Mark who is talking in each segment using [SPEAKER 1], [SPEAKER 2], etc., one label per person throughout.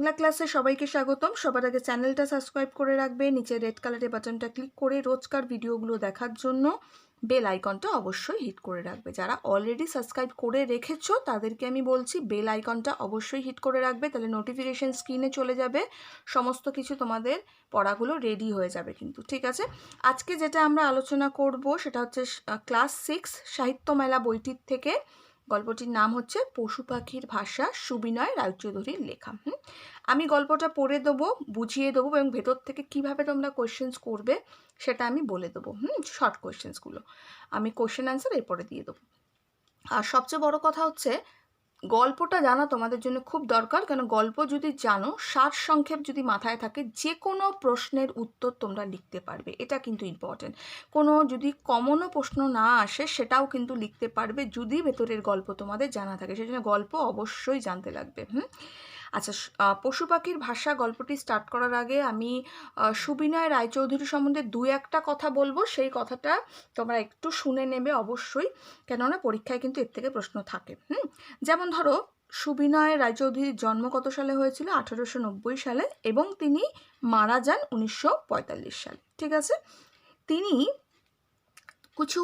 [SPEAKER 1] বাংলা ক্লাসে সবাইকে স্বাগতম। সবার আগে চ্যানেলটা সাবস্ক্রাইব করে রাখবে, নিচে রেড কালারের বাটনটা ক্লিক করে রোজকার ভিডিওগুলো দেখার জন্য বেল আইকনটা অবশ্যই হিট করে রাখবে। যারা অলরেডি সাবস্ক্রাইব করে রেখেছো তাদেরকে আমি বলছি বেল আইকনটা অবশ্যই হিট করে রাখবে, তাহলে নোটিফিকেশন স্ক্রিনে চলে যাবে, সমস্ত কিছু তোমাদের পড়াগুলো রেডি হয়ে যাবে কিন্তু, ঠিক আছে? আজকে যেটা আমরা আলোচনা করব সেটা হচ্ছে ক্লাস 6 সাহিত্য মেলা বইটির থেকে গল্পটির নাম হচ্ছে পশু পাখির ভাষা, সুবিনয় রায়চৌধুরীর লেখা। আমি গল্পটা পড়ে দেবো, বুঝিয়ে দেবো এবং ভেতর থেকে কিভাবে তোমরা কোয়েশ্চেন্স করবে সেটা আমি বলে দেবো। শর্ট কোয়েশ্চেন্সগুলো আমি কোয়েশ্চেন অ্যান্সার এরপরে দিয়ে দেবো। আর সবচেয়ে বড় কথা হচ্ছে গল্পটা জানা তোমাদের জন্য খুব দরকার, কেন গল্প যদি জানো, সারসংক্ষেপ যদি মাথায় থাকে, যে কোনো প্রশ্নের উত্তর তোমরা লিখতে পারবে, এটা কিন্তু ইম্পর্টেন্ট। কোনো যদি কমনও প্রশ্ন না আসে সেটাও কিন্তু লিখতে পারবে যদি ভেতরের গল্প তোমাদের জানা থাকে, সেই জন্য গল্প অবশ্যই জানতে লাগবে। আচ্ছা, পশু পাখির ভাষা গল্পটি স্টার্ট করার আগে আমি সুবিনয় রায়চৌধুরী সম্বন্ধে দু একটা কথা বলবো, সেই কথাটা তোমরা একটু শুনে নেবে অবশ্যই, কেননা পরীক্ষায় কিন্তু এর থেকে প্রশ্ন থাকে। যেমন ধরো, সুবিনয় রায়চৌধুরীর জন্ম কত সালে হয়েছিল? 1890 সালে, এবং তিনি মারা যান 1945 সালে, ঠিক আছে? তিনি কিছু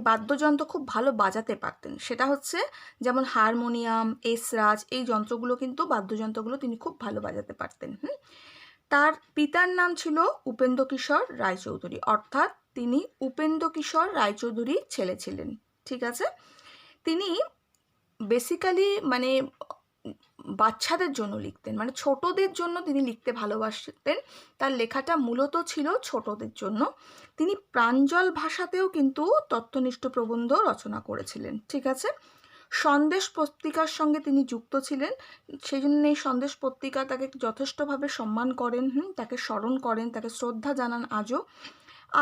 [SPEAKER 1] বাদ্যযন্ত্র খুব ভালো বাজাতে পারতেন, সেটা হচ্ছে যেমন হারমোনিয়াম, এসরাজ, এই যন্ত্রগুলো কিন্তু বাদ্যযন্ত্রগুলো তিনি খুব ভালো বাজাতে পারতেন। তার পিতার নাম ছিল উপেন্দ্রকিশোর রায়চৌধুরী, অর্থাৎ তিনি উপেন্দ্রকিশোর রায়চৌধুরীর ছেলে ছিলেন, ঠিক আছে? তিনি বেসিক্যালি বাচ্চাদের জন্য লিখতেন, ছোটদের জন্য তিনি লিখতে ভালোবাসতেন, তার লেখাটা মূলত ছিল ছোটদের জন্য। তিনি প্রাঞ্জল ভাষাতেও কিন্তু তত্ত্বনিষ্ঠ প্রবন্ধ রচনা করেছিলেন, ঠিক আছে? সন্দেশ পত্রিকার সঙ্গে তিনি যুক্ত ছিলেন, সেই জন্য এই সন্দেশ পত্রিকা তাকে যথেষ্টভাবে সম্মান করেন, তাকে স্মরণ করেন, তাকে শ্রদ্ধা জানান আজও।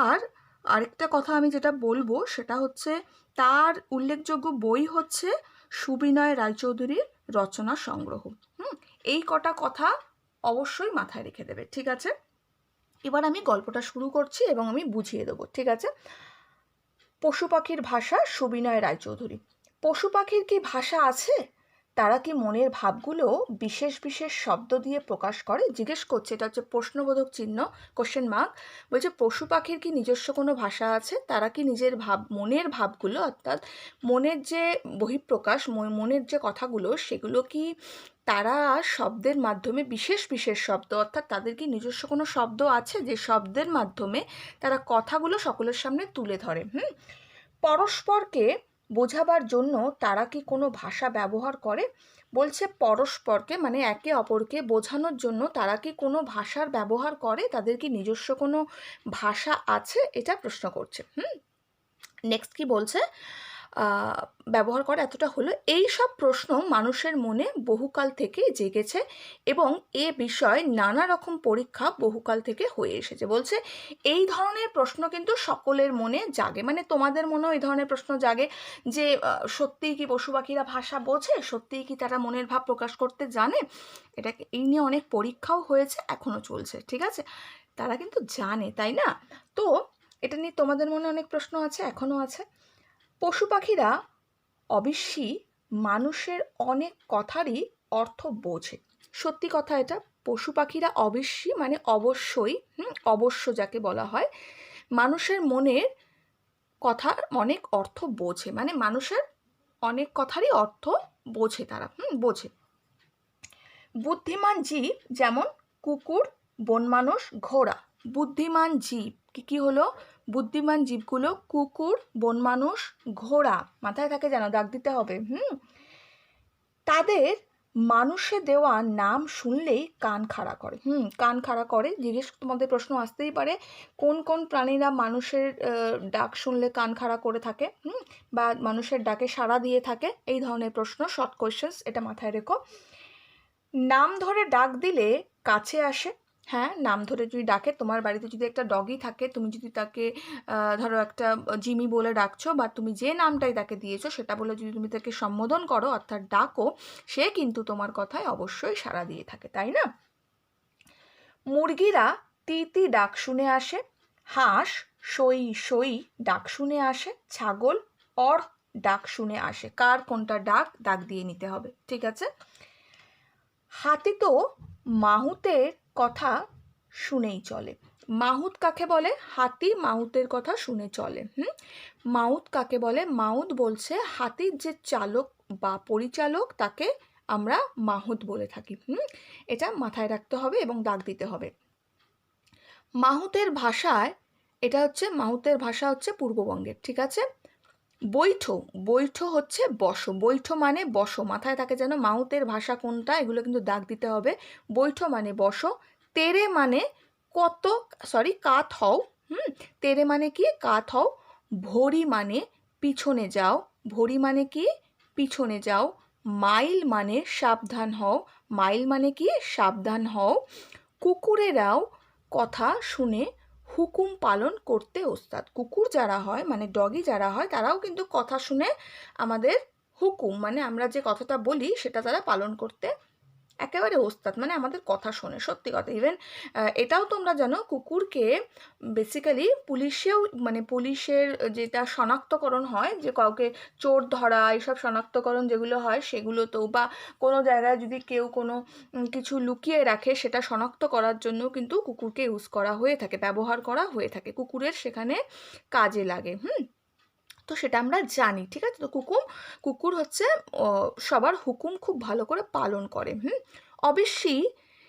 [SPEAKER 1] আর আরেকটা কথা আমি যেটা বলবো সেটা হচ্ছে তার উল্লেখযোগ্য বই হচ্ছে সুবিনয় রায়চৌধুরীর রচনা সংগ্রহ। এই কটা কথা অবশ্যই মাথায় রেখে দেবে, ঠিক আছে? এবার আমি গল্পটা শুরু করছি এবং আমি বুঝিয়ে দেবো, ঠিক আছে? পশু পাখির ভাষা, সুবিনয় রায়চৌধুরী। পশু পাখির কি ভাষা আছে? তারা কি মনের ভাবগুলো বিশেষ বিশেষ শব্দ দিয়ে প্রকাশ করে? জিজ্ঞেস করছে, এটা হচ্ছে প্রশ্নবোধক চিহ্ন, কোশ্চেন মার্ক। বলছে পশু পাখির কি নিজস্ব কোনো ভাষা আছে? তারা কি নিজের মনের ভাবগুলো, অর্থাৎ মনের যে বহিঃপ্রকাশ, মনের যে কথাগুলো, সেগুলো কি তারা শব্দের মাধ্যমে, বিশেষ বিশেষ শব্দ, অর্থাৎ তাদের কি নিজস্ব কোনো শব্দ আছে যে শব্দের মাধ্যমে তারা কথাগুলো সকলের সামনে তুলে ধরে? পরস্পরকে বোঝাবার জন্য তারা কি কোনো ভাষা ব্যবহার করে? বলছে পরস্পরকে একে অপরকে বোঝানোর জন্য তারা কি কোনো ভাষার ব্যবহার করে? তাদের কি নিজস্ব কোনো ভাষা আছে? এটা প্রশ্ন করছে। নেক্সট কি বলছে? ব্যবহার করে, এতটা হলো। এই সব প্রশ্ন মানুষের মনে বহুকাল থেকে জেগেছে এবং এ বিষয়ে নানা রকম পরীক্ষা বহুকাল থেকে হয়ে এসেছে। বলছে এই ধরনের প্রশ্ন কিন্তু সকলের মনে জাগে, তোমাদের মনেও এই ধরনের প্রশ্ন জাগে যে সত্যিই কি পশু পাখিরা ভাষা বোঝে? সত্যিই কি তারা মনের ভাব প্রকাশ করতে জানে? এটাকে এই নিয়ে অনেক পরীক্ষাও হয়েছে, এখনও চলছে, ঠিক আছে? তারা কিন্তু জানে, তাই না? তো এটা নিয়ে তোমাদের মনে অনেক প্রশ্ন আছে, এখনও আছে। পশু পাখিরা অবশ্যই মানুষের অনেক কথারই অর্থ বোঝে। সত্যি কথা এটা, পশু পাখিরা অবশ্যই অবশ্যই, অবশ্য যাকে বলা হয়, মানুষের মনের কথার অনেক অর্থ বোঝে, মানুষের অনেক কথারই অর্থ বোঝে, তারা বোঝে। বুদ্ধিমান জীব যেমন কুকুর, বনমানুষ, ঘোড়া। বুদ্ধিমান জীব কি হলো? বুদ্ধিমান জীবগুলো কুকুর, বনমানুষ, ঘোড়া, মাথায় থাকে যেন, দাগ দিতে হবে। তাদের মানুষে দেওয়া নাম শুনলেই কান খাড়া করে। কান খাড়া করে। জিজ্ঞেস তোমাদের প্রশ্ন আসতেই পারে, কোন কোন প্রাণীরা মানুষের ডাক শুনলে কান খাড়া করে থাকে, বা মানুষের ডাকে সাড়া দিয়ে থাকে? এই ধরনের প্রশ্ন, শর্ট কোয়েশ্চেন্স, এটা মাথায় রেখো। নাম ধরে ডাক দিলে কাছে আসে। হ্যাঁ, নাম ধরে যদি ডাকে, তোমার বাড়িতে যদি একটা ডগি থাকে, তুমি যদি তাকে ধরো একটা জিমি বলে ডাকছো, বা তুমি যে নামটাই তাকে দিয়েছো সেটা বলে যদি তুমি তাকে সম্বোধন করো, অর্থাৎ ডাকো, সে কিন্তু তোমার কথায় অবশ্যই সাড়া দিয়ে থাকে, তাই না? মুরগিরা তি তি ডাক শুনে আসে, হাঁস সই সই ডাক শুনে আসে, ছাগল অর ডাক শুনে আসে। কার কোনটা ডাক, দাগ দিয়ে নিতে হবে, ঠিক আছে? হাতি তো মাহুতের কথা শুনেই চলে। মাহুত কাকে বলে? হাতি মাহুতের কথা শুনে চলে। মাহুত কাকে বলে? মাহুত বলছে হাতির যে চালক বা পরিচালক তাকে আমরা মাহুত বলে থাকি। এটা মাথায় রাখতে হবে এবং দাগ দিতে হবে। মাহুতের ভাষায় মাহুতের ভাষা হচ্ছে পূর্ববঙ্গের, ঠিক আছে। বৈঠো, বৈঠো হচ্ছে বসো, বৈঠো মানে বসো, মাথায় থাকে যেন মাহুতের ভাষা কোনটা, এগুলো কিন্তু দাগ দিতে হবে। বৈঠো মানে বসো। তেরে মানে কাত হও। তেরে মানে কি? কাত হও। ভরি মানে পিছনে যাও। ভরি মানে কি? পিছনে যাও। মাইল মানে সাবধান হও। মাইল মানে কি? সাবধান হও। কুকুরেরাও কথা শুনে হুকুম পালন করতে ওস্তাদ। কুকুর যারা হয় মানে ডগি যারা হয় তারাও কিন্তু কথা শুনে আমাদের হুকুম মানে আমরা যে কথাটা বলি সেটা তারা পালন করতে একেবারে ওস্তাদ, মানে আমাদের কথা শোনে। সত্যি কথা। ইভেন এটাও তোমরা জানো, কুকুরকে বেসিক্যালি পুলিশের যেটা শনাক্তকরণ হয়, যে কাউকে চোর ধরা এইসব শনাক্তকরণ যেগুলো হয় সেগুলোতেও, বা কোনো জায়গায় যদি কেউ কোনো কিছু লুকিয়ে রাখে সেটা শনাক্ত করার জন্য কিন্তু কুকুরকে ইউজ করা হয়ে থাকে, ব্যবহার করা হয়ে থাকে, কুকুরের সেখানে কাজে লাগে। তো সেটা আমরা জানি, ঠিক আছে। তো কুকুর হচ্ছে সবার হুকুম খুব ভালো করে পালন করে। অবশ্যই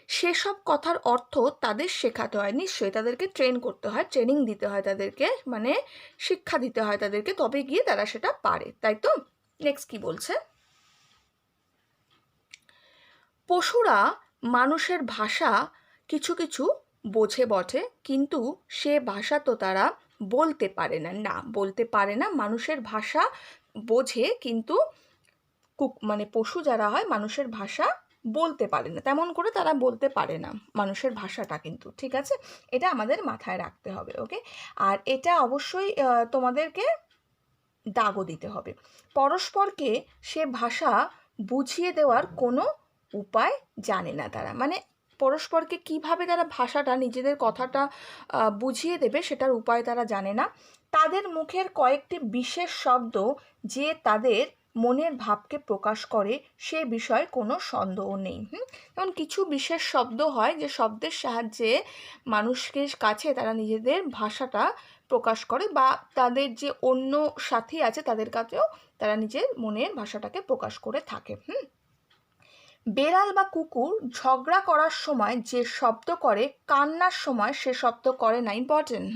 [SPEAKER 1] সেসব কথার অর্থ তাদের শেখাতে হয়, নিশ্চয়ই তাদেরকে ট্রেন করতে হয়, ট্রেনিং দিতে হয় তাদেরকে, মানে শিক্ষা দিতে হয় তাদেরকে, তবে গিয়ে তারা সেটা পারে, তাই তো। নেক্সট কি বলছে? পশুরা মানুষের ভাষা কিছু কিছু বোঝে বটে, কিন্তু সে ভাষা তো তারা বলতে পারে না। না, বলতে পারে না। মানুষের ভাষা বোঝে, কিন্তু পশু যারা হয় মানুষের ভাষা বলতে পারে না, তেমন করে তারা বলতে পারে না মানুষের ভাষাটা, কিন্তু ঠিক আছে। এটা আমাদের মাথায় রাখতে হবে, ওকে। আর এটা অবশ্যই তোমাদেরকে দাগও দিতে হবে। পরস্পরকে সে ভাষা বুঝিয়ে দেওয়ার কোনো উপায় জানে না তারা, মানে পরস্পরকে কিভাবে তারা ভাষাটা, নিজেদের কথাটা বুঝিয়ে দেবে সেটার উপায় তারা জানে না। তাদের মুখের কয়েকটি বিশেষ শব্দ যে তাদের মনের ভাবকে প্রকাশ করে, সে বিষয়ে কোনো সন্দেহ নেই। যেমন কিছু বিশেষ শব্দ হয় যে শব্দের সাহায্যে মানুষের কাছে তারা নিজেদের ভাষাটা প্রকাশ করে, বা তাদের যে অন্য সাথী আছে তাদের কাছেও তারা নিজের মনের ভাষাটাকে প্রকাশ করে থাকে। বেড়াল বা কুকুর ঝগড়া করার সময় যে শব্দ করে, কান্নার সময় সে শব্দ করে না। ইম্পর্টেন্ট।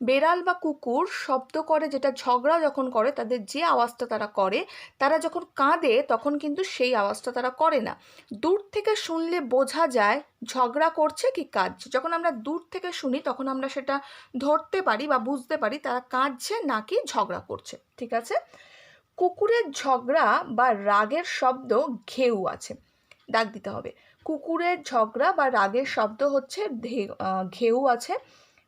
[SPEAKER 1] বেড়াল বা কুকুর শব্দ করে, যেটা ঝগড়া যখন করে তাদের যে আওয়াজটা তারা করে, তারা যখন কাঁদে তখন কিন্তু সেই আওয়াজটা তারা করে না। দূর থেকে শুনলে বোঝা যায় ঝগড়া করছে কি কাঁদছে। যখন আমরা দূর থেকে শুনি তখন আমরা সেটা ধরতে পারি বা বুঝতে পারি তারা কাঁদছে নাকি ঝগড়া করছে, ঠিক আছে। কুকুরের ঝগড়া বা রাগের শব্দ ঘেউ আছে, দাগ দিতে হবে। কুকুরের ঝগড়া বা রাগের শব্দ হচ্ছে ঘেউ আছে।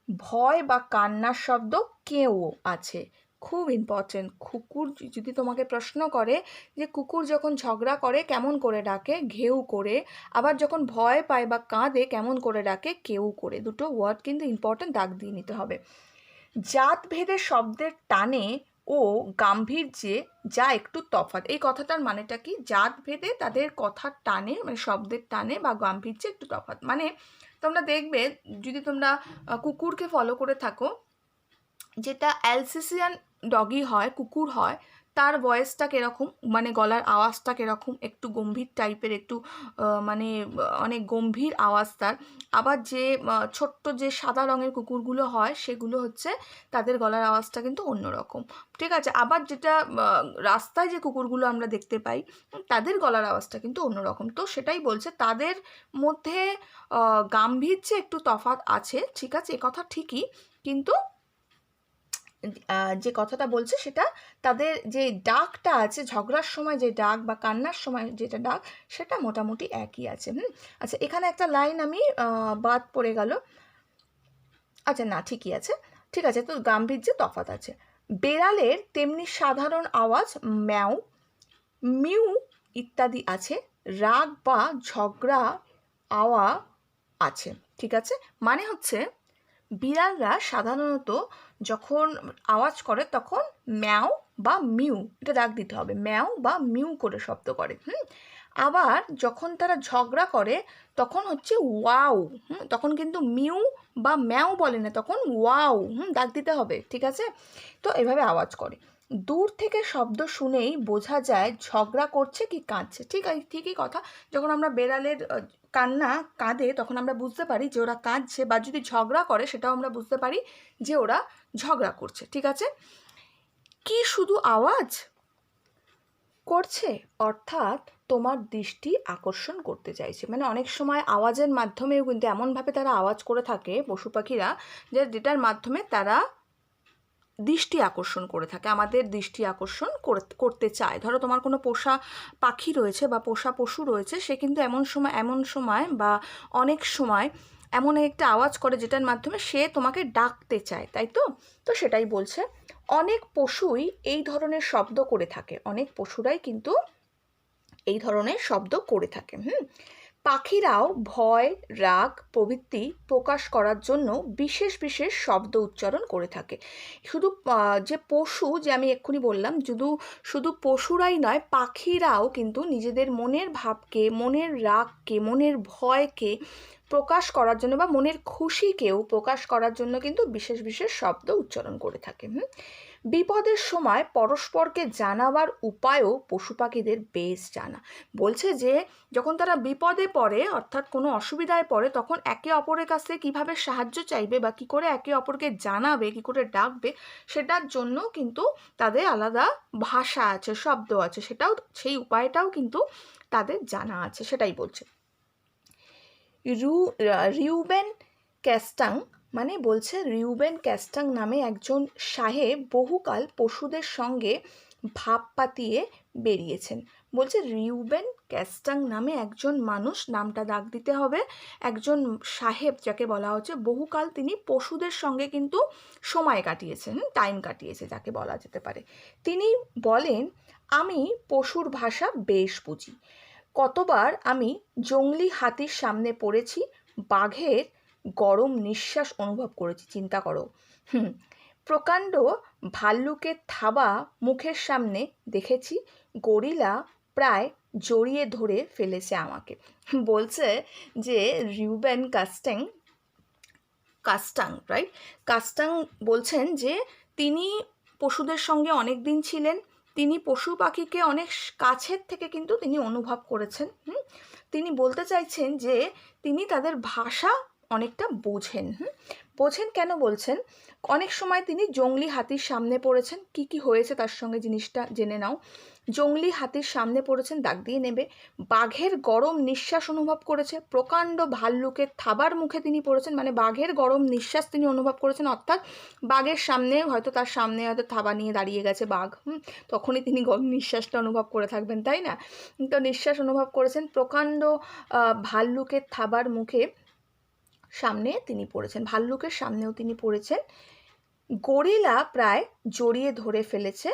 [SPEAKER 1] ভয় বা কান্নার শব্দ কেউ আছে। খুব ইম্পর্টেন্ট। কুকুর যদি তোমাকে প্রশ্ন করে যে কুকুর যখন ঝগড়া করে কেমন করে ডাকে, ঘেউ করে, আবার যখন ভয় পায় বা কাঁদে কেমন করে ডাকে, কেউ করে। দুটো ওয়ার্ড কিন্তু ইম্পর্টেন্ট, দাগ দিয়ে নিতে হবে। জাতভেদে শব্দের টানে ও গাম্ভীর্যে যা একটু তফাৎ। এই কথাটার মানেটা কি? জাতভেদে তাদের কথার টানে, মানে শব্দের টানে বা গাম্ভীর্যে একটু তফাৎ। মানে তোমরা দেখবে যদি তোমরা কুকুরকে ফলো করে থাকো, যেটা অ্যালসেসিয়ান ডগি হয়, কুকুর হয়, তার ভয়েসটা কীরকম, মানে গলার আওয়াজটা কীরকম, একটু গম্ভীর টাইপের, একটু অনেক গম্ভীর আওয়াজ তার। আবার যে ছোট্ট যে সাদা রঙের কুকুরগুলো হয় সেগুলো হচ্ছে তাদের গলার আওয়াজটা কিন্তু অন্যরকম, ঠিক আছে। আবার যেটা রাস্তায় যে কুকুরগুলো আমরা দেখতে পাই তাদের গলার আওয়াজটা কিন্তু অন্যরকম। তো সেটাই বলছে তাদের মধ্যে গাম্ভীর্যে একটু তফাৎ আছে, ঠিক আছে, এ কথা ঠিকই, কিন্তু যে কথাটা বলছে সেটা তাদের যে ডাকটা আছে, ঝগড়ার সময় যে ডাক বা কান্নার সময় যেটা ডাক, সেটা মোটামুটি একই আছে। আচ্ছা, এখানে একটা লাইন আমি বাদ পড়ে গেল। আচ্ছা, না, ঠিকই আছে, ঠিক আছে। তো গাম্ভীর্যে তফাৎ আছে। বেড়ালের তেমনি সাধারণ আওয়াজ ম্যাও, মিউ ইত্যাদি আছে। রাগ বা ঝগড়া আওয়া আছে, ঠিক আছে। মানে হচ্ছে বিড়ালরা সাধারণত যখন আওয়াজ করে তখন ম্যাও বা মিউ, এটা দাগ দিতে হবে, ম্যাও বা মিউ করে শব্দ করে। আবার যখন তারা ঝগড়া করে তখন হচ্ছে ওয়াও, তখন কিন্তু মিউ বা ম্যাও বলে না, তখন ওয়াও ডাক দিতে হবে, ঠিক আছে? তো এভাবে আওয়াজ করে। দূর থেকে শব্দ শুনেই বোঝা যায় ঝগড়া করছে কি কাঁদছে। ঠিকই কথা। যখন আমরা বেড়ালের কাঁদে তখন আমরা বুঝতে পারি যে ওরা কাঁদছে, বা যদি ঝগড়া করে সেটাও আমরা বুঝতে পারি যে ওরা ঝগড়া করছে, ঠিক আছে? কি শুধু আওয়াজ করছে, অর্থাৎ তোমার দৃষ্টি আকর্ষণ করতে চাইছে। মানে অনেক সময় আওয়াজের মাধ্যমেও কিন্তু এমনভাবে তারা আওয়াজ করে থাকে পশু পাখিরা, যেটার মাধ্যমে তারা দৃষ্টি আকর্ষণ করে থাকে, আমাদের দৃষ্টি আকর্ষণ করতে চায়। ধরো তোমার কোনো পোষা পাখি রয়েছে বা পোষা পশু রয়েছে, সে কিন্তু এমন সময় বা অনেক সময় এমন একটা আওয়াজ করে যেটার মাধ্যমে সে তোমাকে ডাকতে চায়, তাই তো? তো সেটাই বলছে, অনেক পশুই এই ধরনের শব্দ করে থাকে, অনেক পশুরাই কিন্তু এই ধরনের শব্দ করে থাকে। পাখিরাও ভয়, রাগ প্রভৃতি প্রকাশ করার জন্য বিশেষ বিশেষ শব্দ উচ্চারণ করে থাকে। শুধু যে পশু, যে আমি এক্ষুনি বললাম, শুধু পশুরাই নয়, পাখিরাও কিন্তু নিজেদের মনের ভাবকে, মনের রাগকে, মনের ভয়কে প্রকাশ করার জন্য বা মনের খুশিকেও প্রকাশ করার জন্য কিন্তু বিশেষ বিশেষ শব্দ উচ্চারণ করে থাকে। বিপদের সময় পরস্পরকে জানাবার উপায়ও পশু পাখিদের বেশ জানা। বলছে যে যখন তারা বিপদে পড়ে, অর্থাৎ কোনো অসুবিধায় পড়ে, তখন একে অপরের কাছে কীভাবে সাহায্য চাইবে বা কী করে একে অপরকে জানাবে, কী করে ডাকবে, সেটার জন্য কিন্তু তাদের আলাদা ভাষা আছে, শব্দ আছে, সেই উপায়টাও কিন্তু তাদের জানা আছে, সেটাই বলছে। রিউবেন ক্যাস্টাং বলছে রিউবেন ক্যাস্টাং নামে একজন সাহেব বহুকাল পশুদের সঙ্গে ভাব পাতিয়ে বেরিয়েছেন। বলছে রিউবেন ক্যাস্টাং নামে একজন মানুষ, নামটা দাগ দিতে হবে, একজন সাহেব যাকে বলা হচ্ছে, বহুকাল তিনি পশুদের সঙ্গে কিন্তু সময় কাটিয়েছেন, টাইম কাটিয়েছে যাকে বলা যেতে পারে। তিনি বলেন, আমি পশুর ভাষা বেশ বুঝি। কতবার আমি জংলি হাতির সামনে পড়েছি, বাঘের গরম নিঃশ্বাস অনুভব করেছি, চিন্তা করো। প্রকাণ্ড ভাল্লুকের থাবা মুখের সামনে দেখেছি, গরিলা প্রায় জড়িয়ে ধরে ফেলেছে আমাকে। বলছে যে রিউবেন কাস্টাং বলছেন যে তিনি পশুদের সঙ্গে অনেক দিন ছিলেন, তিনি পশু পাখিকে অনেক কাছের থেকে কিন্তু তিনি অনুভব করেছেন। তিনি বলতে চাইছেন যে তিনি তাদের ভাষা অনেকটা বোঝেন। বোঝেন কেন বলছেন? অনেক সময় তিনি জংলি হাতির সামনে পড়েছেন। কি হয়েছে তার সঙ্গে জিনিসটা জেনে নাও। জংলি হাতির সামনে পড়েছেন, দাগ দিয়ে নেবে। বাঘের গরম নিঃশ্বাস অনুভব করেছে। প্রকাণ্ড ভাল্লুকের থাবার মুখে তিনি পড়েছেন, মানে বাঘের গরম নিঃশ্বাস তিনি অনুভব করেছেন, অর্থাৎ বাঘের সামনে তার সামনে হয়তো থাবা নিয়ে দাঁড়িয়ে গেছে বাঘ, তখনই তিনি গরম নিঃশ্বাসটা অনুভব করে থাকবেন, তাই না? তো নিঃশ্বাস অনুভব করেছেন। প্রকাণ্ড ভাল্লুকের থাবার মুখে সামনে তিনি পড়েছেন, ভাল্লুকের সামনেও তিনি পড়েছেন। গরিলা প্রায় জড়িয়ে ধরে ফেলেছে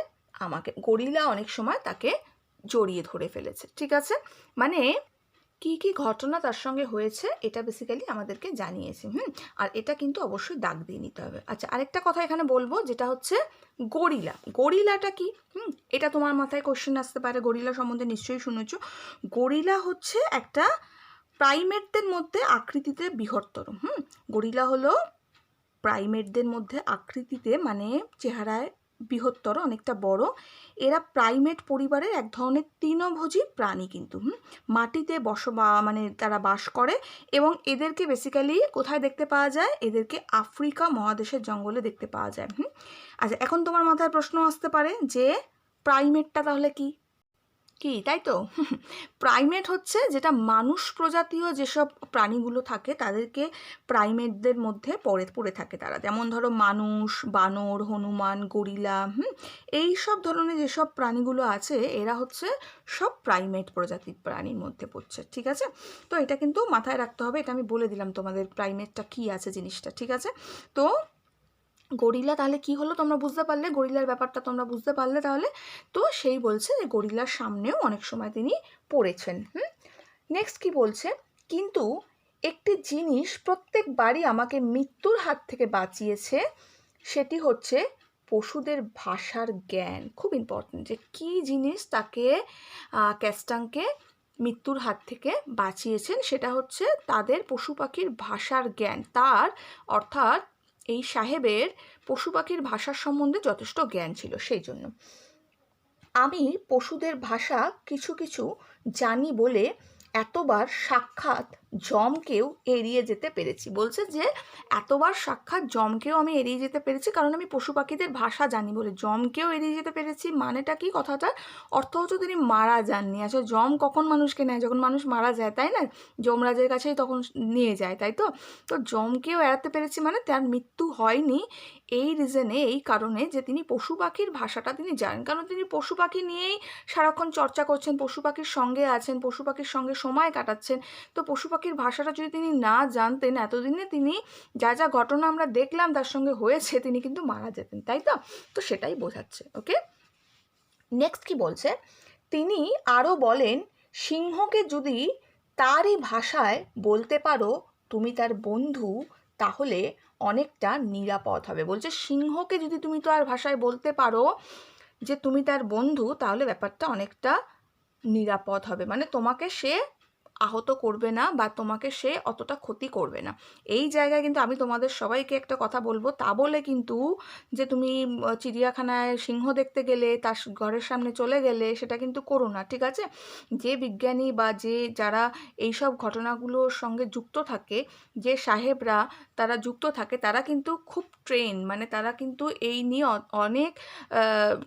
[SPEAKER 1] আমাকে, গরিলা অনেক সময় তাকে জড়িয়ে ধরে ফেলেছে, ঠিক আছে? মানে কি ঘটনা তার সঙ্গে হয়েছে এটা বেসিক্যালি আমাদেরকে জানিয়েছে। আর এটা কিন্তু অবশ্যই দাগ দিয়ে নিতে হবে। আচ্ছা, আরেকটা কথা এখানে বলবো, যেটা হচ্ছে গরিলাটা কি? এটা তোমার মাথায় কোশ্চেন আসতে পারে, গরিলা সম্বন্ধে নিশ্চয়ই শুনেছ। গরিলা হচ্ছে একটা প্রাইমেটদের মধ্যে আকৃতিতে বৃহত্তর। গরিলা হলো প্রাইমেটদের মধ্যে আকৃতিতে, মানে চেহারায় বৃহত্তর, অনেকটা বড়। এরা প্রাইমেট পরিবারের এক ধরনের তৃণভোজী প্রাণী কিন্তু। মাটিতে তারা বাস করে, এবং এদেরকে বেসিক্যালি কোথায় দেখতে পাওয়া যায়? এদেরকে আফ্রিকা মহাদেশের জঙ্গলে দেখতে পাওয়া যায়। আচ্ছা, এখন তোমার মাথায় প্রশ্ন আসতে পারে যে প্রাইমেটটা তাহলে কি, তাই তো? প্রাইমেট হচ্ছে যেটা মানুষ প্রজাতীয় যেসব প্রাণীগুলো থাকে তাদেরকে প্রাইমেটদের মধ্যে পড়ে থাকে তারা। যেমন ধরো মানুষ, বানর, হনুমান, গরিলা, এই সব ধরনের যেসব প্রাণীগুলো আছে এরা হচ্ছে সব প্রাইমেট প্রজাতির প্রাণীর মধ্যে পড়ছে, ঠিক আছে? তো এটা কিন্তু মাথায় রাখতে হবে, এটা আমি বলে দিলাম তোমাদের প্রাইমেটটা কি আছে জিনিসটা, ঠিক আছে? তো গরিলা তাহলে কি হলো তোমরা বুঝতে পারলে, গরিলার ব্যাপারটা তোমরা বুঝতে পারলে তাহলে। তো সেই বলছে যে গরিলার সামনেও অনেক সময় তিনি পড়েছেন। নেক্সট কি বলছে, কিন্তু একটি জিনিস প্রত্যেকবারই আমাকে মৃত্যুর হাত থেকে বাঁচিয়েছে, সেটি হচ্ছে পশুদের ভাষার জ্ঞান। খুব ইম্পর্টেন্ট, যে কী জিনিস তাকে ক্যাস্টাংকে মৃত্যুর হাত থেকে বাঁচিয়েছেন, সেটা হচ্ছে তাদের পশু পাখির ভাষার জ্ঞান। তার অর্থাৎ এই সাহেবের পশু পাখির ভাষার সম্বন্ধে যথেষ্ট জ্ঞান ছিল, সেই জন্য। আমি পশুদের ভাষা কিছু কিছু জানি বলে এতবার সাক্ষাৎ যমকেও এড়িয়ে যেতে পেরেছি। বলছে যে এতবার সাক্ষাৎ যমকেও আমি এড়িয়ে যেতে পেরেছি কারণ আমি পশু পাখিদের ভাষা জানি বলে। যমকেও এড়িয়ে যেতে পেরেছি মানেটা কি? কথাটার অর্থ হচ্ছে তিনি মারা যাননি। আচ্ছা, যম কখন মানুষকে নেয়? যখন মানুষ মারা যায়, তাই না? যমরাজের কাছেই তখন নিয়ে যায়, তাই তো? তো যমকেও এড়াতে পেরেছি মানে তার মৃত্যু হয়নি এই রিজনে, এই কারণে যে তিনি পশু পাখির ভাষাটা তিনি জানেন। কারণ তিনি পশু পাখি নিয়েই সারাক্ষণ চর্চা করছেন, পশু পাখির সঙ্গে আছেন, পশু পাখির সঙ্গে সময় কাটাচ্ছেন। তো পশু পাখির ভাষাটা যদি তিনি না জানতেন, এতদিনে তিনি যা যা ঘটনা আমরা দেখলাম তার সঙ্গে হয়েছে, তিনি কিন্তু মারা যেতেন, তাই তো? তো সেটাই বোঝাচ্ছে। ওকে, নেক্সট কি বলছে? তিনি আরও বলেন, সিংহকে যদি তারই ভাষায় বলতে পারো তুমি তার বন্ধু, তাহলে অনেকটা নিরাপদ হবে। বলছে সিংহকে যদি তুমি তার ভাষায় বলতে পারো যে তুমি তার বন্ধু, তাহলে ব্যাপারটা অনেকটা নিরাপদ হবে। মানে তোমাকে সে আহত করবে না বা তোমাকে সে অতটা ক্ষতি করবে না। এই জায়গায় কিন্তু আমি তোমাদের সবাইকে একটা কথা বলবো, তা বলে কিন্তু যে তুমি চিড়িয়াখানায় সিংহ দেখতে গেলে তার ঘরের সামনে চলে গেলে সেটা কিন্তু করো না, ঠিক আছে? যে বিজ্ঞানী বা যে যারা এইসব ঘটনাগুলোর সঙ্গে যুক্ত থাকে, যে সাহেবরা তারা যুক্ত থাকে, তারা কিন্তু খুব মানে তারা কিন্তু এই নিয়ে অনেক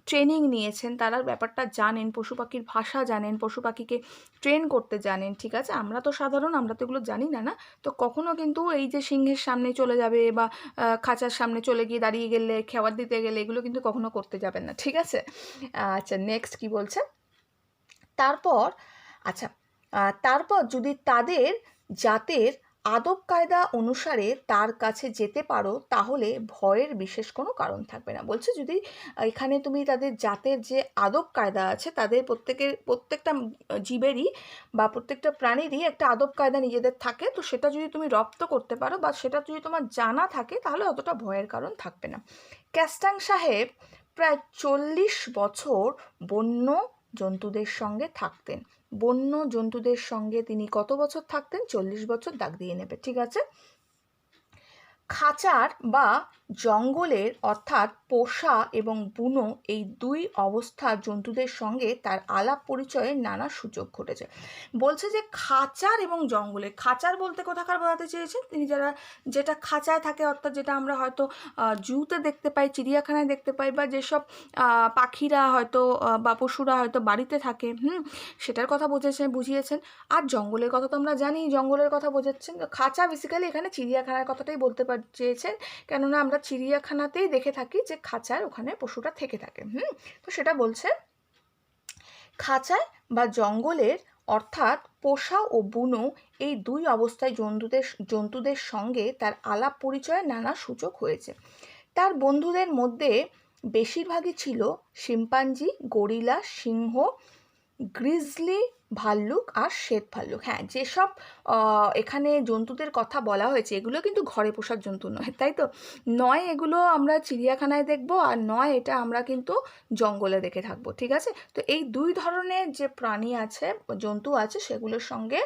[SPEAKER 1] ট্রেনিং নিয়েছেন, তারা ব্যাপারটা জানেন, পশু পাখির ভাষা জানেন, পশু পাখিকে ট্রেন করতে জানেন, ঠিক আছে? আমরা তো সাধারণ, আমরা তো এগুলো জানি না, না? তো কখনো কিন্তু এই যে সিংহের সামনে চলে যাবে বা খাঁচার সামনে চলে গিয়ে দাঁড়িয়ে গেলে, খাবার দিতে গেলে, এগুলো কিন্তু কখনো করতে যাবেন না, ঠিক আছে? আচ্ছা, নেক্সট কি বলছে? তারপর আচ্ছা, তারপর যদি তাদের জাতের আদব কায়দা অনুসারে তার কাছে যেতে পারো, তাহলে ভয়ের বিশেষ কোনো কারণ থাকবে না। বলছে যদি এখানে তুমি তাদের জাতের যে আদব কায়দা আছে, তাদের প্রত্যেকটা জীবেরই বা প্রত্যেকটা প্রাণীরই একটা আদব কায়দা নিজেদের থাকে, তো সেটা যদি তুমি রপ্ত করতে পারো বা সেটা যদি তোমার জানা থাকে, তাহলে অতটা ভয়ের কারণ থাকবে না। ক্যাস্টাং সাহেব প্রায় 40 বছর বন্য জন্তুদের সঙ্গে থাকতেন। বন্য জন্তুদের সঙ্গে তিনি কত বছর থাকতেন? 40 বছর, দাগ দিয়ে নেবে, ঠিক আছে? খাঁচার বা জঙ্গলের অর্থাৎ পোষা এবং বুনো এই দুই অবস্থার জন্তুদের সঙ্গে তার আলাপ পরিচয়ের নানা সুযোগ ঘটেছে। বলছে যে খাঁচার এবং জঙ্গলে, খাঁচার বলতে কোথাকার বোঝাতে চেয়েছেন তিনি? যেটা খাঁচায় থাকে, অর্থাৎ যেটা আমরা হয়তো জুতে দেখতে পাই, চিড়িয়াখানায় দেখতে পাই, বা যেসব পাখিরা হয়তো বা পশুরা হয়তো বাড়িতে থাকে, সেটার কথা বুঝিয়েছেন। আর জঙ্গলের কথা তো আমরা জানি, জঙ্গলের কথা বোঝাচ্ছেন। খাঁচা বেসিক্যালি এখানে চিড়িয়াখানার কথাটাই বলতে চেয়েছেন, কেননা আমরা চিড়িয়াখানাতেই দেখে থাকি যে খাঁচার ওখানে পশুটা থেকে থাকে। তো সেটা বলছে খাঁচায় বা জঙ্গলের অর্থাৎ পোষা ও বুনো এই দুই অবস্থায় জন্তুদের সঙ্গে তার আলাপ পরিচয়ের নানা সুযোগ হয়েছে। তার বন্ধুদের মধ্যে বেশিরভাগই ছিল শিম্পাঞ্জি, গরিলা, সিংহ, গ্রিজলি ভাল্লুক আর শ্বেত ভাল্লুক। হ্যাঁ, যেসব এখানে জন্তুদের কথা বলা হয়েছে, এগুলো কিন্তু ঘরে পোষার জন্তু নয়, তাই তো? নয় এগুলো আমরা চিড়িয়াখানায় দেখবো, আর নয় এটা আমরা কিন্তু জঙ্গলে দেখে থাকবো, ঠিক আছে? তো এই দুই ধরনের যে প্রাণী আছে, জন্তু আছে, সেগুলোর সঙ্গে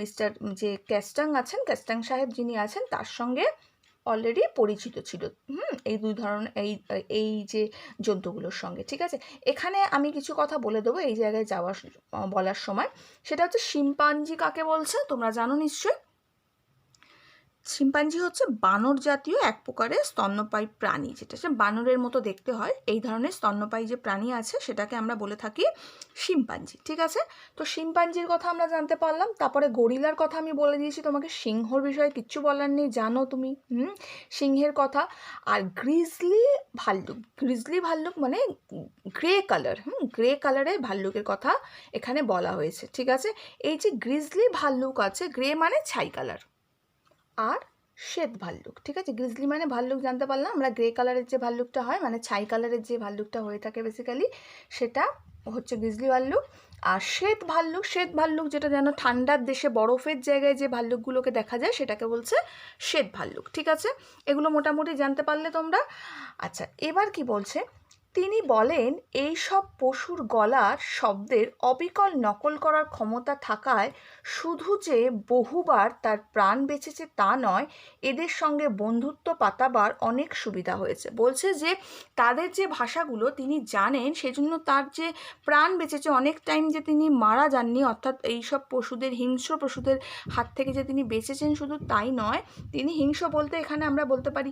[SPEAKER 1] মিস্টার যে ক্যাস্টাং সাহেব যিনি আছেন, তার সঙ্গে অলরেডি পরিচিত ছিল। এই দুই ধরনের এই যে জন্তুগুলোর সঙ্গে, ঠিক আছে? এখানে আমি কিছু কথা বলে দেবো এই জায়গায় বলার সময়। সেটা হচ্ছে শিম্পাঞ্জি কাকে বলছে তোমরা জানো নিশ্চয়ই। শিম্পাঞ্জি হচ্ছে বানর জাতীয় এক প্রকারের স্তন্যপায়ী প্রাণী, যেটা সে বানরের মতো দেখতে হয়। এই ধরনের স্তন্যপায়ী যে প্রাণী আছে সেটাকে আমরা বলে থাকি শিম্পাঞ্জি, ঠিক আছে? তো শিম্পাঞ্জির কথা আমরা জানতে পারলাম। তারপরে গরিলার কথা আমি বলে দিয়েছি তোমাকে, সিংহর বিষয়ে কিচ্ছু বলার নেই, জানো তুমি সিংহের কথা। আর গ্রিজলি ভাল্লুক মানে গ্রে কালার, গ্রে কালারের ভাল্লুকের কথা এখানে বলা হয়েছে, ঠিক আছে? এই যে গ্রিজলি ভাল্লুক আছে, গ্রে মানে ছাই কালার, আর শ্বেত ভাল্লুক, ঠিক আছে? গ্রিজলি মানে ভাল্লুক জানতে পারলাম আমরা, গ্রে কালারের যে ভাল্লুকটা হয় মানে ছাই কালারের যে ভাল্লুকটা হয়ে থাকে বেসিক্যালি, সেটা হচ্ছে গ্রিজলি ভাল্লুক। আর শ্বেত ভাল্লুক যেটা যেন ঠান্ডার দেশে বরফের জায়গায় যে ভাল্লুকগুলোকে দেখা যায় সেটাকে বলছে শ্বেত ভাল্লুক, ঠিক আছে? এগুলো মোটামুটি জানতে পারলে তোমরা। আচ্ছা, এবার কি বলছে? তিনি বলেন এই সব পশুর গলার শব্দের অবিকল নকল করার ক্ষমতা থাকায় শুধু যে বহুবার তার প্রাণ বেঁচেছে তা নয়, এদের সঙ্গে বন্ধুত্ব পাতাবার অনেক সুবিধা হয়েছে। বলছে যে তাদের যে ভাষাগুলো তিনি জানেন, সেজন্য তার যে প্রাণ বেঁচেছে, অনেক টাইম যে তিনি মারা যাননি, অর্থাৎ এই সব পশুদের, হিংস্র পশুদের হাত থেকে যে তিনি বেঁচেছেন শুধু তাই নয়, তিনি হিংস্র বলতে এখানে আমরা বলতে পারি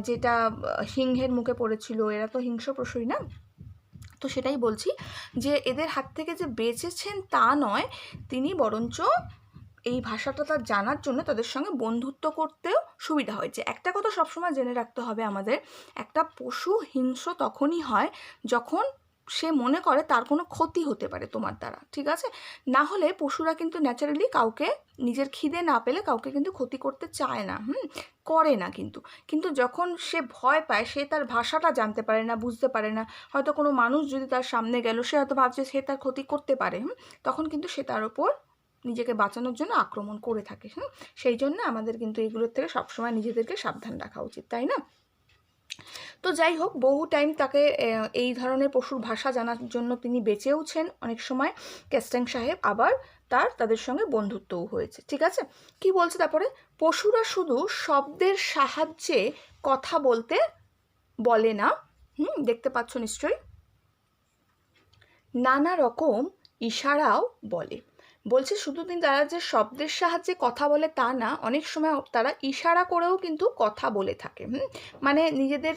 [SPEAKER 1] যেটা সিংহের মুখে পড়েছিল, এরা তো হিংস্র পশুই না, তো সেটাই বলছি যে এদের হাত থেকে যে বেঁচেছেন তা নয়, তিনি বরঞ্চ এই ভাষাটা তার জানার জন্য তাদের সঙ্গে বন্ধুত্ব করতেও সুবিধা হয়েছে। একটা কথা সবসময় জেনে রাখতে হবে আমাদের, একটা পশু হিংস্র তখনই হয় যখন সে মনে করে তার কোনো ক্ষতি হতে পারে তোমার দ্বারা, ঠিক আছে? না হলে পশুরা কিন্তু ন্যাচারালি কাউকে নিজের খিদে না পেলে কাউকে কিন্তু ক্ষতি করতে চায় না, করে না। কিন্তু যখন সে ভয় পায়, সে তার ভাষাটা জানতে পারে না, বুঝতে পারে না, হয়তো কোনো মানুষ যদি তার সামনে গেল, সে হয়তো ভাবছে সে তার ক্ষতি করতে পারে, তখন কিন্তু সে তার ওপর নিজেকে বাঁচানোর জন্য আক্রমণ করে থাকে। সেই জন্য আমাদের কিন্তু এগুলোর থেকে সবসময় নিজেদেরকে সাবধান রাখা উচিত, তাই না? তো যাই হোক, বহু টাইম তাকে এই ধরনের পশুর ভাষা জানার জন্য তিনি বেঁচেওছেন অনেক সময় কেস্টাং সাহেব, আবার তাদের সঙ্গে বন্ধুত্বও হয়েছে, ঠিক আছে? কি বলছে তারপরে, পশুরা শুধু শব্দের সাহায্যে কথা বলে না, দেখতে পাচ্ছ নিশ্চয়ই, নানা রকম ইশারাও বলে। বলছে শুধু তারা যে শব্দের সাহায্যে কথা বলে তা না, অনেক সময় তারা ইশারা করেও কিন্তু কথা বলে থাকে। মানে নিজেদের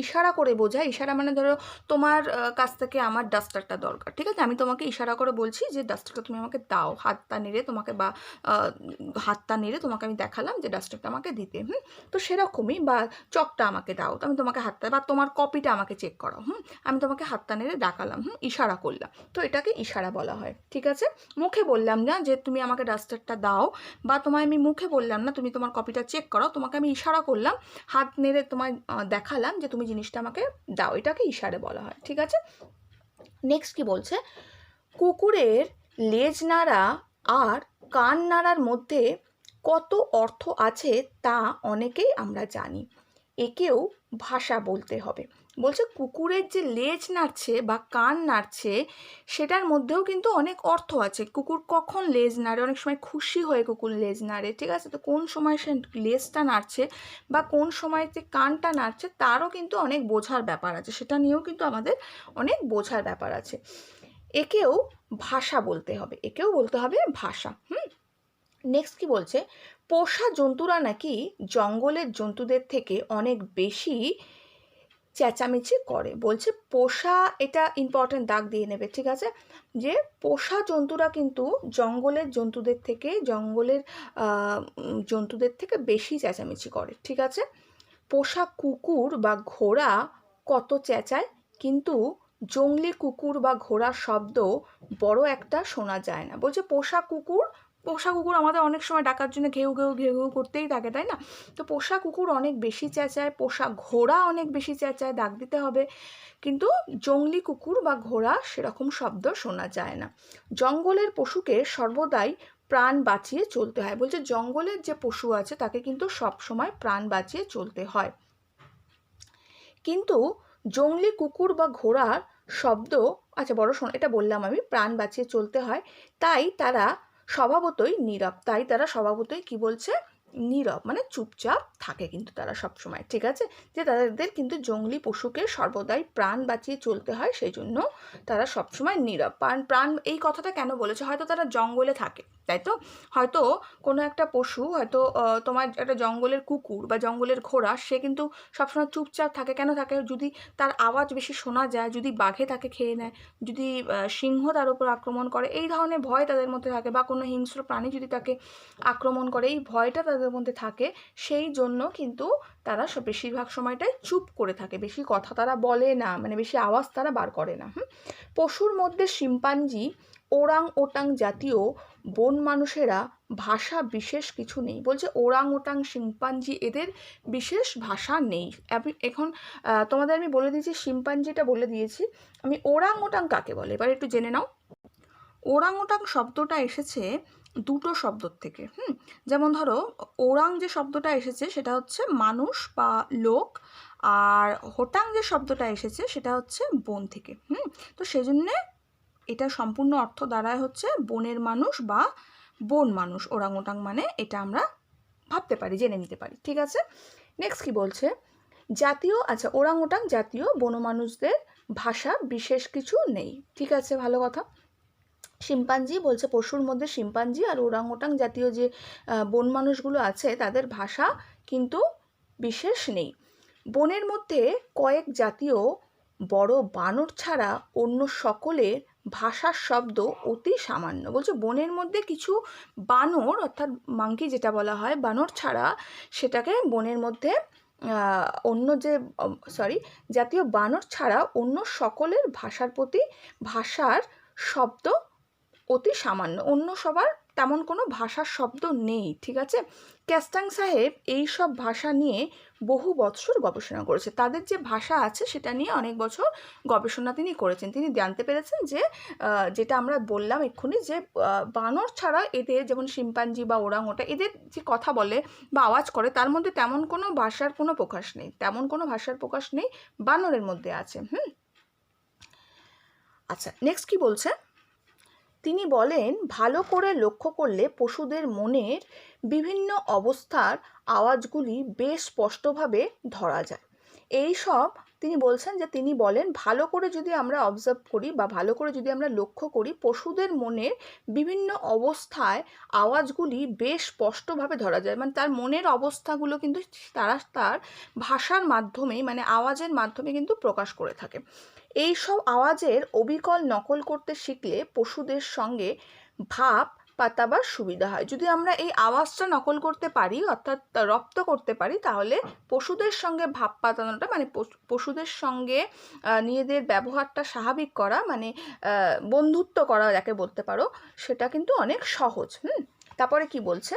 [SPEAKER 1] ইশারা করে বোঝায়। ইশারা মানে ধরো তোমার কাছ থেকে আমার ডাস্টারটা দরকার, ঠিক আছে? আমি তোমাকে ইশারা করে বলছি যে ডাস্টারটা তুমি আমাকে দাও, হাতটা নেড়ে তোমাকে, বা হাতটা নেড়ে তোমাকে আমি দেখালাম যে ডাস্টারটা আমাকে দিতে, তো সেরকমই, বা চকটা আমাকে দাও, তো আমি তোমাকে হাতটা, বা তোমার কপিটা আমাকে চেক করো, আমি তোমাকে হাতটা নেড়ে দেখালাম, ইশারা করলাম, তো এটাকে ইশারা বলা হয়, ঠিক আছে? মুখে বললাম না যে তুমি আমাকে ডাস্টারটা দাও, বা তোমায় আমি মুখে বললাম না তুমি তোমার কপিটা চেক করো, তোমাকে আমি ইশারা করলাম, হাত নেড়ে তোমায় দেখালাম যে তুমি জিনিসটা আমাকে দাও, এটাকে ইশারা বলা হয়, ঠিক আছে? নেক্সট কি বলছে, কুকুরের লেজ নাড়া আর কান নাড়ার মধ্যে কত অর্থ আছে তা অনেকেই আমরা জানি, একেও ভাষা বলতে হবে। বলছে কুকুরের যে লেজ নাড়ছে বা কান নাড়ছে, সেটার মধ্যেও কিন্তু অনেক অর্থ আছে। কুকুর কখন লেজ নাড়ে, অনেক সময় খুশি হয়ে কুকুর লেজ নাড়ে, ঠিক আছে? তো কোন সময় সে লেজটা নাড়ছে বা কোন সময় যে কানটা নাড়ছে, তারও কিন্তু অনেক বোঝার ব্যাপার আছে, সেটা নিয়েও কিন্তু আমাদের অনেক বোঝার ব্যাপার আছে। একেও ভাষা বলতে হবে, একেও বলতে হবে ভাষা। নেক্সট কি বলছে, পোষা জন্তুরা নাকি জঙ্গলের জন্তুদের থেকে অনেক বেশি চেঁচামেচি করে। বলছে পোষা, এটা ইম্পর্টেন্ট, দাগ দিয়ে নেবে, ঠিক আছে? যে পোষা জন্তুরা কিন্তু জঙ্গলের জন্তুদের থেকে বেশি চেঁচামেচি করে, ঠিক আছে? পোষা কুকুর বা ঘোড়া কত চেঁচায়, কিন্তু জংলি কুকুর বা ঘোড়ার শব্দ বড় একটা শোনা যায় না। বলছে পোষা কুকুর আমাদের অনেক সময় ডাকার জন্য ঘেউ ঘেউ ঘেউ ঘেউ করতেই থাকে, তাই না? তো পোষা কুকুর অনেক বেশি চেঁচায়, পোষা ঘোড়া অনেক বেশি চেঁচায়, দাগ দিতে হবে। কিন্তু জংলি কুকুর বা ঘোড়া সেরকম শব্দ শোনা যায় না। জঙ্গলের পশুকে সর্বদাই প্রাণ বাঁচিয়ে চলতে হয়। বলছে জঙ্গলের যে পশু আছে তাকে কিন্তু সবসময় প্রাণ বাঁচিয়ে চলতে হয়, কিন্তু জংলি কুকুর বা ঘোড়ার শব্দ, আচ্ছা বড় শোন, এটা বললাম আমি, প্রাণ বাঁচিয়ে চলতে হয়, তাই তারা স্বভাবতই নীরব। কি বলছে, নীরব মানে চুপচাপ থাকে কিন্তু তারা সবসময়, ঠিক আছে? যে তাদের কিন্তু জংলি পশুকে সর্বদাই প্রাণ বাঁচিয়ে চলতে হয়, সেই জন্য তারা সবসময় নীরব। প্রাণ এই কথাটা কেন বলেছে, হয়তো তারা জঙ্গলে থাকে, তাই তো? হয়তো কোনো একটা পশু, হয়তো তোমার একটা জঙ্গলের কুকুর বা জঙ্গলের ঘোড়া, সে কিন্তু সবসময় চুপচাপ থাকে। কেন থাকে? যদি তার আওয়াজ বেশি শোনা যায়, যদি বাঘে তাকে খেয়ে নেয়, যদি সিংহ তার উপর আক্রমণ করে, এই ধরনের ভয় তাদের মধ্যে থাকে, বা কোনো হিংস্র প্রাণী যদি তাকে আক্রমণ করে, এই ভয়টা তাদের মধ্যে থাকে, সেই জন্য কিন্তু তারা বেশিরভাগ সময়টাই চুপ করে থাকে, বেশি কথা তারা বলে না, মানে বেশি আওয়াজ তারা বার করে না। পশুর মধ্যে শিম্পাঞ্জি, ওরাং ওটাং জাতীয় বন মানুষেরা ভাষা বিশেষ কিছু নেই। বলছে ওরাং ওটাং, শিম্পাঞ্জি, এদের বিশেষ ভাষা নেই। এখন তোমাদের আমি বলে দিয়েছি, শিম্পাঞ্জিটা বলে দিয়েছি, আমি ওরাং ওটাং কাকে বলে এবার একটু জেনে নাও। ওরাং ওটাং শব্দটা এসেছে দুটো শব্দর থেকে। যেমন ধরো ওরাং যে শব্দটা এসেছে সেটা হচ্ছে মানুষ বা লোক, আর হোটাং যে শব্দটা এসেছে সেটা হচ্ছে বন থেকে। তো সেই জন্যে এটা সম্পূর্ণ অর্থ দাঁড়ায় হচ্ছে বনের মানুষ বা বন মানুষ। ওরাং ওটাং মানে এটা আমরা ভাবতে পারি, জেনে নিতে পারি। ঠিক আছে, নেক্সট কি বলছে, জাতীয়, আচ্ছা ওরাং ওটাং জাতীয় বনমানুষদের ভাষা বিশেষ কিছু নেই। ঠিক আছে, ভালো কথা। শিম্পাঞ্জি বলছে পশুর মধ্যে শিম্পাঞ্জি আর ওরাং ওটাং জাতীয় যে বন মানুষগুলো আছে তাদের ভাষা কিন্তু বিশেষ নেই। বনের মধ্যে কয়েক জাতীয় বড় বানর ছাড়া অন্য সকলের ভাষার শব্দ অতি সামান্য। বলছে বনের মধ্যে কিছু বানর, অর্থাৎ মাঙ্কি যেটা বলা হয়, বানর ছাড়া সেটাকে বনের মধ্যে অন্য যে জাতীয় বানর ছাড়া অন্য সকলের ভাষার শব্দ অতি সামান্য, অন্য সবার তেমন কোনো ভাষার শব্দ নেই। ঠিক আছে, কেস্টাং সাহেব এই সব ভাষা নিয়ে বহু বছর গবেষণা করেছে। তাদের যে ভাষা আছে সেটা নিয়ে অনেক বছর গবেষণা তিনি করেছেন। তিনি জানতে পেরেছেন যে যেটা আমরা বললাম এক্ষুনি, যে বানর ছাড়া এদের, যেমন শিম্পাঞ্জি বা ওরাং ওটা, এদের যে কথা বলে বা আওয়াজ করে তার মধ্যে তেমন কোনো ভাষার কোনো প্রকাশ নেই, তেমন কোনো ভাষার প্রকাশ নেই, বানরের মধ্যে আছে। আচ্ছা, নেক্সট কি বলছে, তিনি বলেন ভালো করে লক্ষ্য করলে পশুদের মনের বিভিন্ন অবস্থার আওয়াজগুলি বেশ স্পষ্টভাবে ধরা যায়। এই সব তিনি বলছেন যে তিনি বলেন ভালো করে যদি আমরা অবজার্ভ করি বা ভালো করে যদি আমরা লক্ষ্য করি, পশুদের মনের বিভিন্ন অবস্থায় আওয়াজগুলি বেশ স্পষ্টভাবে ধরা যায়। মানে তার মনের অবস্থাগুলো কিন্তু তারা তার ভাষার মাধ্যমে, মানে আওয়াজের মাধ্যমে কিন্তু প্রকাশ করে থাকে। এই সব আওয়াজের অবিকল নকল করতে শিখলে পশুদের সঙ্গে ভাব পাতাবার সুবিধা হয়। যদি আমরা এই আওয়াজটা নকল করতে পারি, অর্থাৎ রপ্ত করতে পারি, তাহলে পশুদের সঙ্গে ভাব পাতানোটা, মানে পশুদের সঙ্গে নিজেদের ব্যবহারটা স্বাভাবিক করা, মানে বন্ধুত্ব করা যাকে বলতে পারো, সেটা কিন্তু অনেক সহজ। তারপরে কি বলছে,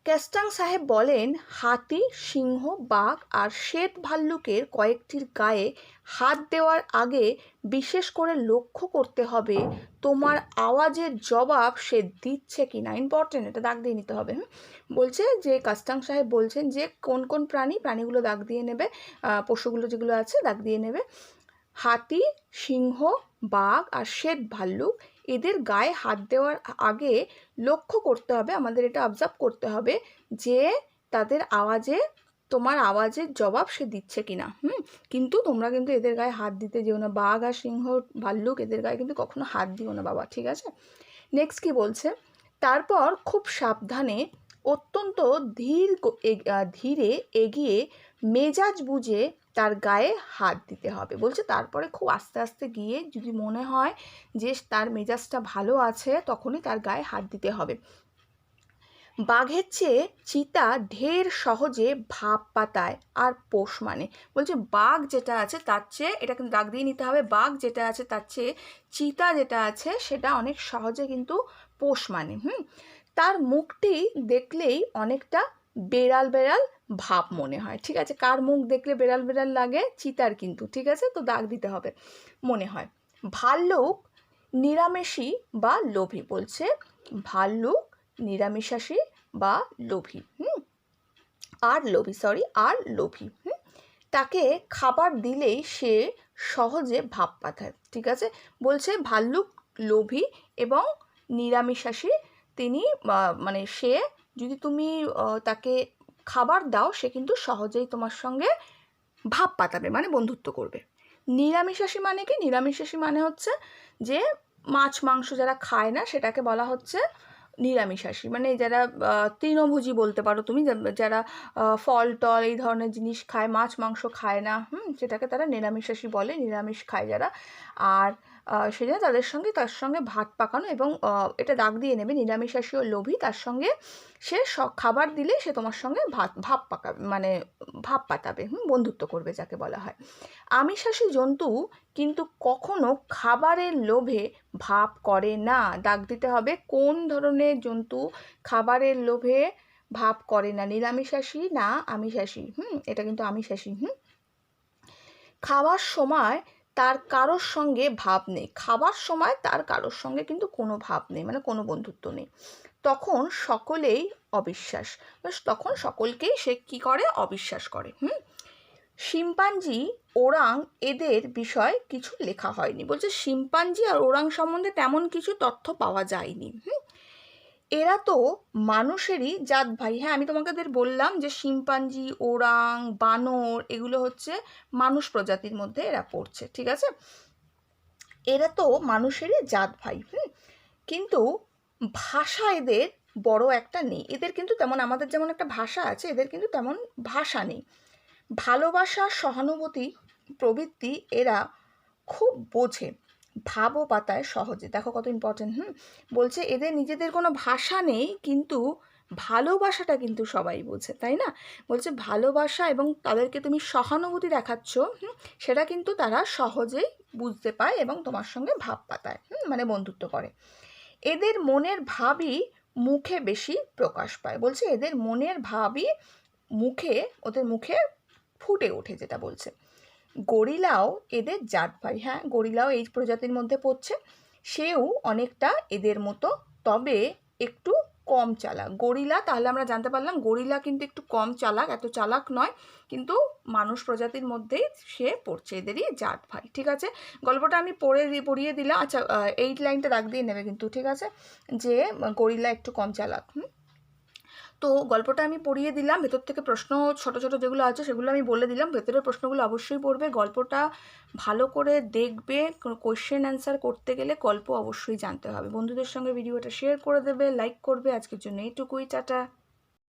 [SPEAKER 1] কেস্টাং সাহেব বলেন হাতি, সিংহ, বাঘ আর শ্বেত ভাল্লুকের কয়েকটির গায়ে হাত দেওয়ার আগে বিশেষ করে লক্ষ্য করতে হবে তোমার আওয়াজের জবাব সে দিচ্ছে কি না। ইম্পর্টেন্ট, এটা দাগ দিয়ে নিতে হবে। বলছে যে কাস্টাং সাহেব বলছেন যে কোন কোন প্রাণীগুলো দাগ দিয়ে নেবে, পশুগুলো যেগুলো আছে দাগ দিয়ে নেবে। হাতি, সিংহ, বাঘ আর শ্বেত ভাল্লুক, এদের গায়ে হাত দেওয়ার আগে লক্ষ্য করতে হবে, আমাদের এটা অবজার্ভ করতে হবে যে তাদের তোমার আওয়াজের জবাব সে দিচ্ছে কিনা। কিন্তু তোমরা কিন্তু এদের গায়ে হাত দিতে যেও না, বাঘ আর সিংহ, ভাল্লুক, এদের গায়ে কিন্তু কখনো হাত দিও না বাবা। ঠিক আছে, নেক্সট কি বলছে, তারপর খুব সাবধানে অত্যন্ত ধীরে এগিয়ে মেজাজ বুঝে তার গায়ে হাত দিতে হবে। বলছে তারপরে খুব আস্তে আস্তে গিয়ে যদি মনে হয় যে তার মেজাজটা ভালো আছে, তখনই তার গায়ে হাত দিতে হবে। বাঘের চেয়ে চিতা ঢের সহজে ভাব পাতায় আর পোষ মানে। বলছে বাঘ যেটা আছে তার চেয়ে, এটা কিন্তু দাগ দিয়ে নিতে হবে, বাঘ যেটা আছে তার চেয়ে চিতা যেটা আছে সেটা অনেক সহজে কিন্তু পোষ মানে। তার মুখটি দেখলেই অনেকটা বেড়াল বেড়াল ভাব মনে হয়। ঠিক আছে, কার মুখ দেখলে বেড়াল বেড়াল লাগে? চিতার কিন্তু। ঠিক আছে, তো দাগ দিতে হবে, মনে হয়। ভাল্লুক নিরামিষী বা লোভী। বলছে ভাল্লুক নিরামিষাশী বা লোভী, আর লোভী। তাকে খাবার দিলেই সে সহজে ভাব পাতায়। ঠিক আছে, বলছে ভাল্লুক লোভী এবং নিরামিষাশী। তিনি মানে সে, যদি তুমি তাকে খাবার দাও, সে কিন্তু সহজেই তোমার সঙ্গে ভাব পাতাবে, মানে বন্ধুত্ব করবে। নিরামিষাশী মানে কি? নিরামিষাশী মানে হচ্ছে যে মাছ মাংস যারা খায় না, সেটাকে বলা হচ্ছে নিরামিষাশী। মানে যারা তৃণভোজী বলতে পারো তুমি, যারা ফল টল এই ধরনের জিনিস খায়, মাছ মাংস খায় না, সেটাকে তারা নিরামিষাশী বলে, নিরামিষ খায় যারা। আর সেজন্য তার সঙ্গে ভাত পাকানো, এবং এটা দাগ দিয়ে নেবে, নিরামিষাশী ও লোভী, তার সঙ্গে সে খাবার দিলে সে তোমার সঙ্গে ভাব পাকাবে, মানে ভাব পাতাবে, বন্ধুত্ব করবে যাকে বলা হয়। আমিষাশী জন্তু কিন্তু কখনো খাবারের লোভে ভাব করে না। দাগ দিতে হবে কোন ধরনের জন্তু খাবারের লোভে ভাব করে না, নিরামিষাশী না আমিষাশী। এটা কিন্তু আমিষাশী। খাওয়ার সময় তার কারোর সঙ্গে ভাব নেই, খাবার সময় তার কারোর সঙ্গে কিন্তু কোনো ভাব নেই, মানে কোনো বন্ধুত্ব নেই। তখন সকলেই অবিশ্বাস, তখন সকলকেই সে কী করে, অবিশ্বাস করে। শিম্পাঞ্জি, ওরাং এদের বিষয় কিছু লেখা হয়নি। বলছে শিম্পাঞ্জি আর ওরাং সম্বন্ধে তেমন কিছু তথ্য পাওয়া যায়নি। এরা তো মানুষেরই জাত ভাই। হ্যাঁ, আমি তোমাদের বললাম যে শিম্পাঞ্জি, ওরাং, বানর এগুলো হচ্ছে মানুষ প্রজাতির মধ্যে এরা পড়ছে, ঠিক আছে। এরা তো মানুষেরই জাত ভাই। কিন্তু ভাষা এদের বড় একটা নেই। এদের কিন্তু তেমন আমাদের যেমন একটা ভাষা আছে, এদের কিন্তু তেমন ভাষা নেই। ভালোবাসা, সহানুভূতি প্রবৃত্তি এরা খুব বোঝে, ভাবও পাতায় সহজে। দেখো কত ইম্পর্টেন্ট। বলছে এদের নিজেদের কোনো ভাষা নেই, কিন্তু ভালোবাসাটা কিন্তু সবাই বোঝে, তাই না? বলছে ভালোবাসা এবং তাদেরকে তুমি সহানুভূতি দেখাচ্ছ, সেটা কিন্তু তারা সহজেই বুঝতে পায় এবং তোমার সঙ্গে ভাব পাতায়, মানে বন্ধুত্ব করে। এদের মনের ভাবই মুখে বেশি প্রকাশ পায়। বলছে এদের মনের ভাবই ওদের মুখে ফুটে ওঠে, যেটা বলছে। গরিলাও এদের জাত ভাই। হ্যাঁ, গরিলাও এই প্রজাতির মধ্যে পড়ছে। সেও অনেকটা এদের মতো, তবে একটু কম চালাক। গরিলা, তাহলে আমরা জানতে পারলাম গরিলা কিন্তু একটু কম চালাক, এত চালাক নয়, কিন্তু মানুষ প্রজাতির মধ্যেই সে পড়ছে, এদেরই জাত ভাই। ঠিক আছে, গল্পটা আমি পড়িয়ে দিলাম। আচ্ছা, 8 লাইনটা দাগ দিয়ে নেবে কিন্তু, ঠিক আছে, যে গরিলা একটু কম চালাক। তো গল্পটা আমি পড়িয়ে দিলাম, ভেতর থেকে প্রশ্ন ছোট ছোট যেগুলো আছে সেগুলো আমি বলে দিলাম। ভেতরের প্রশ্নগুলো অবশ্যই পড়বে, গল্পটা ভালো করে দেখবে। কোয়েশ্চেন অ্যান্সার করতে গেলে গল্প অবশ্যই জানতে হবে। বন্ধুদের সঙ্গে ভিডিওটা শেয়ার করে দেবে, লাইক করবে। আজকের জন্য এইটুকুই, টাটা।